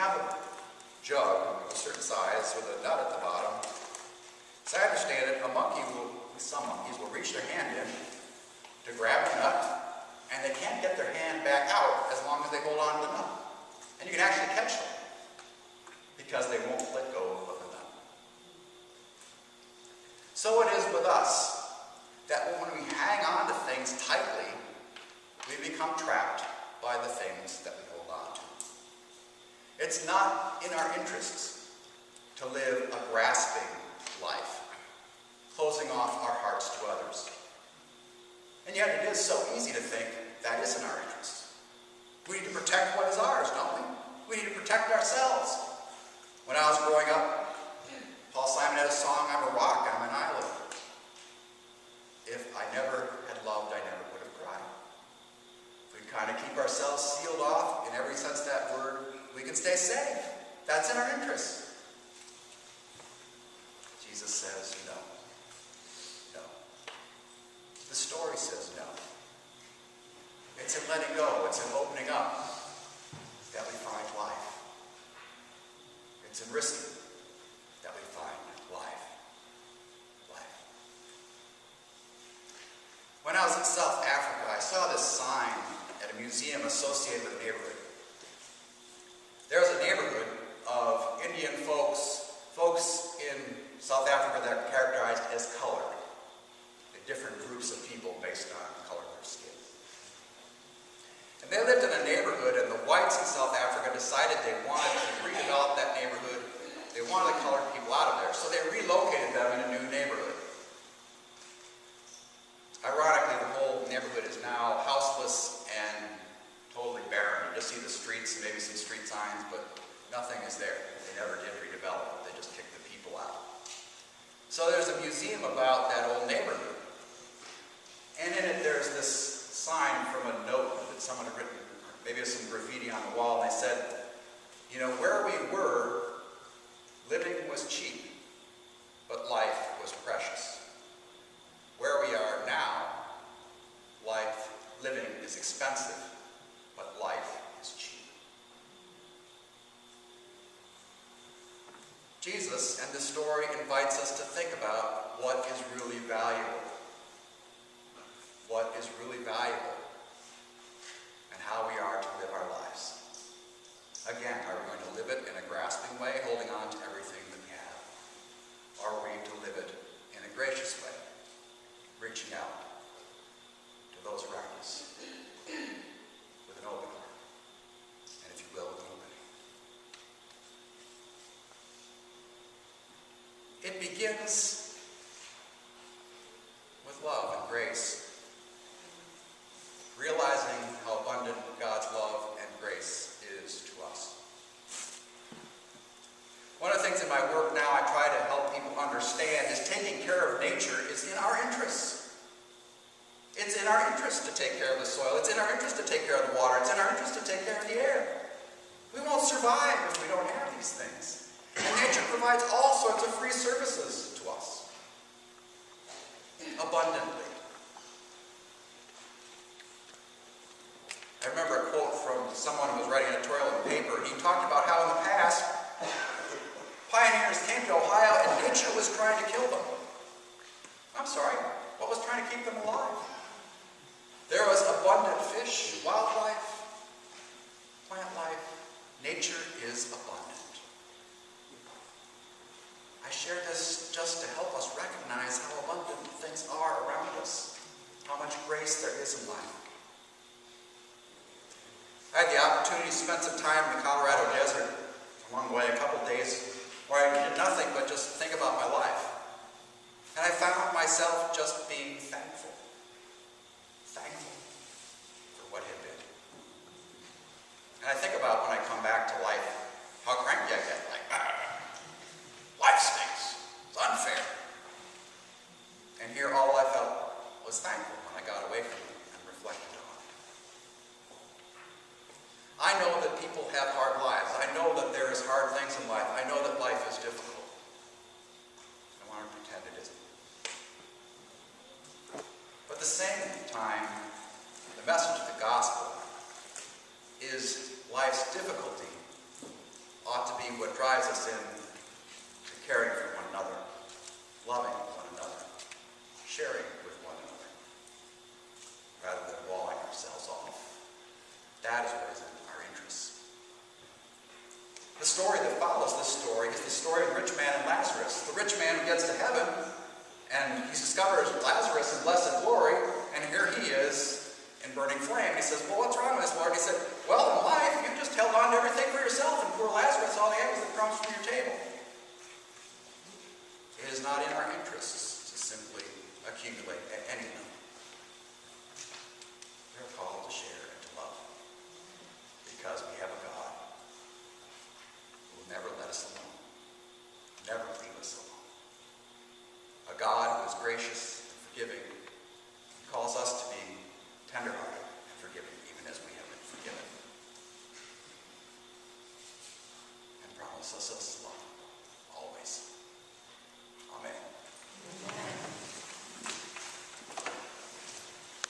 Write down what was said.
have a jug of a certain size with a nut at the bottom, as I understand it, some monkeys will reach their hand in to grab the nut, and they can't get their hand back out as long as they hold on to the nut. And you can actually catch them because they won't let go of the nut. So it is with us that when we hang on to things tightly, we become trapped by the things that we hold on to. It's not in our interests to live a grasping life, closing off our hearts to others. And yet it is so easy to think that isn't our interest. We need to protect what is ours, don't we? We need to protect ourselves. When I was growing up, Paul Simon had a song, "I'm a rock, I'm an island. If I never had loved, I never would have cried." If we kind of keep ourselves sealed off in every sense of that word, we can stay safe. That's in our interest. Jesus says no. No. The story says no. It's in letting go. It's in opening up that we find life. It's in risking that we find life. Life. When I was in South Africa, I saw this sign at a museum associated with a neighborhood. There's a neighborhood of Indian folks in South Africa that are characterized as colored. Different groups of people based on the color of their skin. And they lived in a neighborhood, and the whites in South Africa decided they wanted to redevelop that neighborhood. They wanted the colored people out of there, so they relocated them in a new neighborhood. Ironically, the whole neighborhood is now houseless and totally barren. You just see the streets and maybe some street signs, but nothing is there. They never did redevelop it. They just kicked the people out. So there's a museum about that old neighborhood. And in it there's this sign from a note that someone had written, maybe it was some graffiti on the wall, and they said, you know, where we were, living was cheap, but life was precious. Where we are now, living is expensive, but life is cheap. Jesus and this story invites us to think about what is really valuable. What is really valuable and how we are to live our lives. Again, are we going to live it in a grasping way, holding on to everything that we have? Or are we to live it in a gracious way, reaching out to those around us with an open heart, and if you will, with an opening? It begins with love and grace. Realizing how abundant God's love and grace is to us. One of the things in my work now I try to help people understand is taking care of nature is in our interests. It's in our interest to take care of the soil. It's in our interest to take care of the water. It's in our interest to take care of the air. We won't survive if we don't have these things. And nature provides all sorts of free services to us. Abundantly. I remember a quote from someone who was writing an editorial in the paper. He talked about how in the past, pioneers came to Ohio and nature was trying to kill them. I'm sorry, what was trying to keep them alive? There was abundant fish, wildlife, plant life. Nature is abundant. I share this just to help us recognize how abundant things are around us, how much grace there is in life. I had the opportunity to spend some time in the Colorado desert along the way, a couple days, where I did nothing but just think about my life. And I found myself just being thankful. Thankful for what had been. And I think about when I come back to life, how cranky I get, like, life stinks, it's unfair. And here all I felt was thankful when I got away from it and reflected on it. I know that people have hard lives. I know that there is hard things in life. I know that life is difficult. I want to pretend it isn't. But at the same time, the message of the gospel is life's difficulty ought to be what drives us in to caring for one another, loving one another, sharing with one another, rather than walling ourselves off. That is what is in our interests. The story that follows this story is the story of the rich man and Lazarus. The rich man who gets to heaven, and he discovers Lazarus in blessed glory, and here he is in burning flame. He says, well, what's wrong with this, Lord? He said, well, in life, you just held on to everything for yourself, and poor Lazarus, all he had was the crumbs from your table. It is not in our interests to simply accumulate anything. We are called to share and to love, because we have a God who will never let us alone, never leave us alone. A God who is gracious and forgiving, and calls us to be tenderhearted and forgiving, even as we have been forgiven, and promises us love.